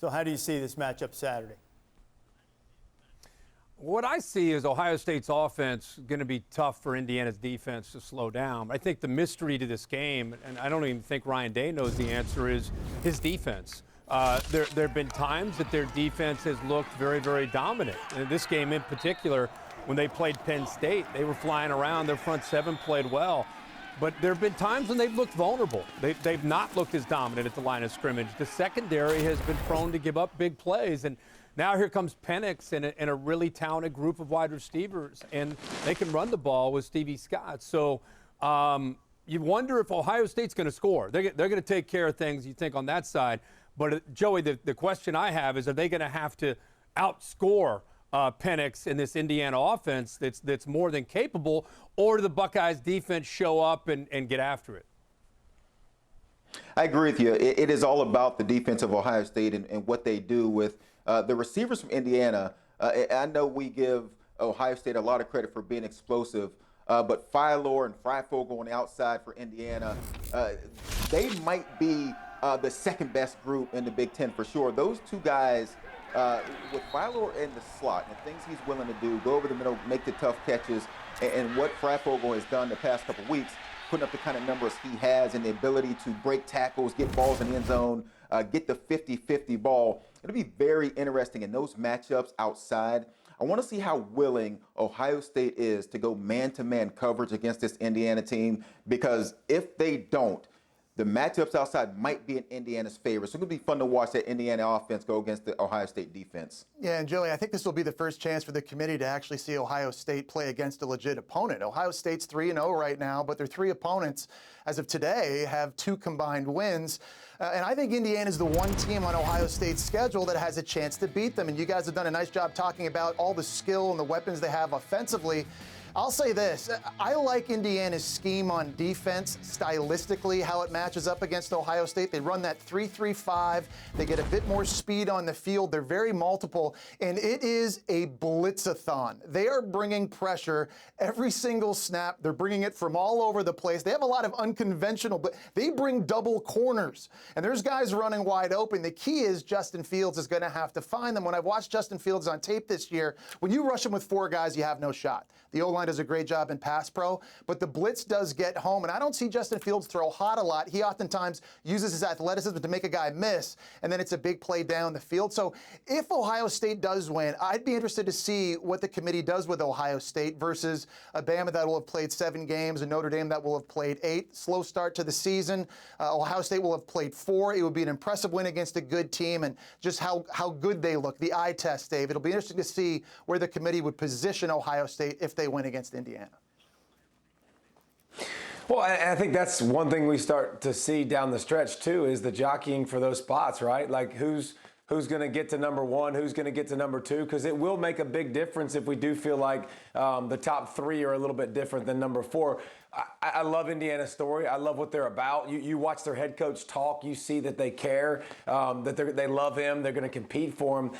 So how do you see this matchup Saturday? What I see is Ohio State's offense going to be tough for Indiana's defense to slow down. I think the mystery to this game, and I don't even think Ryan Day knows the answer, is his defense. There have been times that their defense has looked very, very dominant. In this game in particular, when they played Penn State, they were flying around. Their front seven played well. But there have been times when they've looked vulnerable. They've not looked as dominant at the line of scrimmage. The secondary has been prone to give up big plays. And now here comes Penix and a really talented group of wide receivers. And they can run the ball with Stevie Scott. So you wonder if Ohio State's going to score. They're going to take care of things, you think, on that side. But, Joey, the question I have is, are they going to have to outscore Penix in this Indiana offense that's more than capable, or do the Buckeyes defense show up and get after it? I agree with you. It is all about the defense of Ohio State and what they do with the receivers from Indiana. I know we give Ohio State a lot of credit for being explosive, but Philor and Freifogel on the outside for Indiana, they might be the second best group in the Big Ten for sure. Those two guys, with Philor in the slot and the things he's willing to do, go over the middle, make the tough catches, and what Freifogel has done the past couple of weeks, putting up the kind of numbers he has and the ability to break tackles, get balls in the end zone, get the 50-50 ball. It'll be very interesting in those matchups outside. I want to see how willing Ohio State is to go man-to-man coverage against this Indiana team, because if they don't, the matchups outside might be in Indiana's favor. So it's going to be fun to watch that Indiana offense go against the Ohio State defense. Yeah, and Joey, I think this will be the first chance for the committee to actually see Ohio State play against a legit opponent. Ohio State's 3-0 right now, but their three opponents, as of today, have 2 combined wins. And I think Indiana's the one team on Ohio State's schedule that has a chance to beat them. And you guys have done a nice job talking about all the skill and the weapons they have offensively. I'll say this, I like Indiana's scheme on defense stylistically, how it matches up against Ohio State. They run that 3-3-5. They get a bit more speed on the field. They're very multiple, and it is a blitzathon. They are bringing pressure every single snap. They're bringing it from all over the place. They have a lot of unconventional, but they bring double corners, and there's guys running wide open. The key is Justin Fields is going to have to find them. When I've watched Justin Fields on tape this year, when you rush him with 4 guys, you have no shot. The O-line does a great job in pass pro, but the blitz does get home, and I don't see Justin Fields throw hot a lot. He oftentimes uses his athleticism to make a guy miss, and then it's a big play down the field. So if Ohio State does win, I'd be interested to see what the committee does with Ohio State versus a Bama that will have played 7 games, and Notre Dame that will have played 8. Slow start to the season. Ohio State will have played 4. It would be an impressive win against a good team, and just how good they look, the eye test, Dave. It'll be interesting to see where the committee would position Ohio State if they win against Indiana. Well, I think that's one thing we start to see down the stretch, too, is the jockeying for those spots, right? Like who's going to get to number 1, who's going to get to number 2, because it will make a big difference if we do feel like the top 3 are a little bit different than number 4. I love Indiana's story. I love what they're about. You watch their head coach talk. You see that they care, that they love him. They're going to compete for him.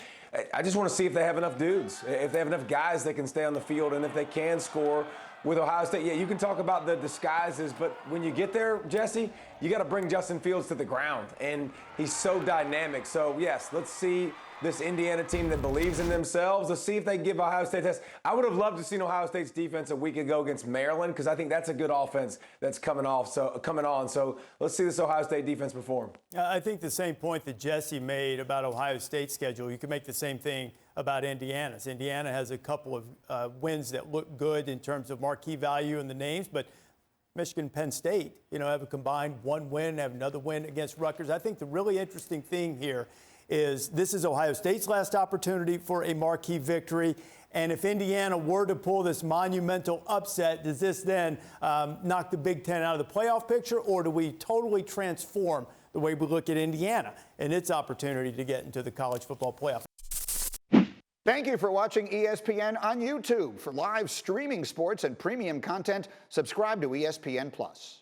I just want to see if they have enough dudes, if they have enough guys that can stay on the field, and if they can score with Ohio State. Yeah, you can talk about the disguises, but when you get there, Jesse, you got to bring Justin Fields to the ground, and he's so dynamic. So, yes, let's see this Indiana team that believes in themselves. Let's see if they give Ohio State a test. I would have loved to see Ohio State's defense a week ago against Maryland, because I think that's a good offense that's coming on. So let's see this Ohio State defense perform. I think the same point that Jesse made about Ohio State's schedule, you can make the same thing about Indiana's. Indiana has a couple of wins that look good in terms of marquee value in the names, but Michigan, Penn State, have a combined 1 win, have another win against Rutgers. I think the really interesting thing here is this is Ohio State's last opportunity for a marquee victory. And if Indiana were to pull this monumental upset, does this then knock the Big Ten out of the playoff picture, or do we totally transform the way we look at Indiana and its opportunity to get into the college football playoff? Thank you for watching ESPN on YouTube. For live streaming sports and premium content, subscribe to ESPN+.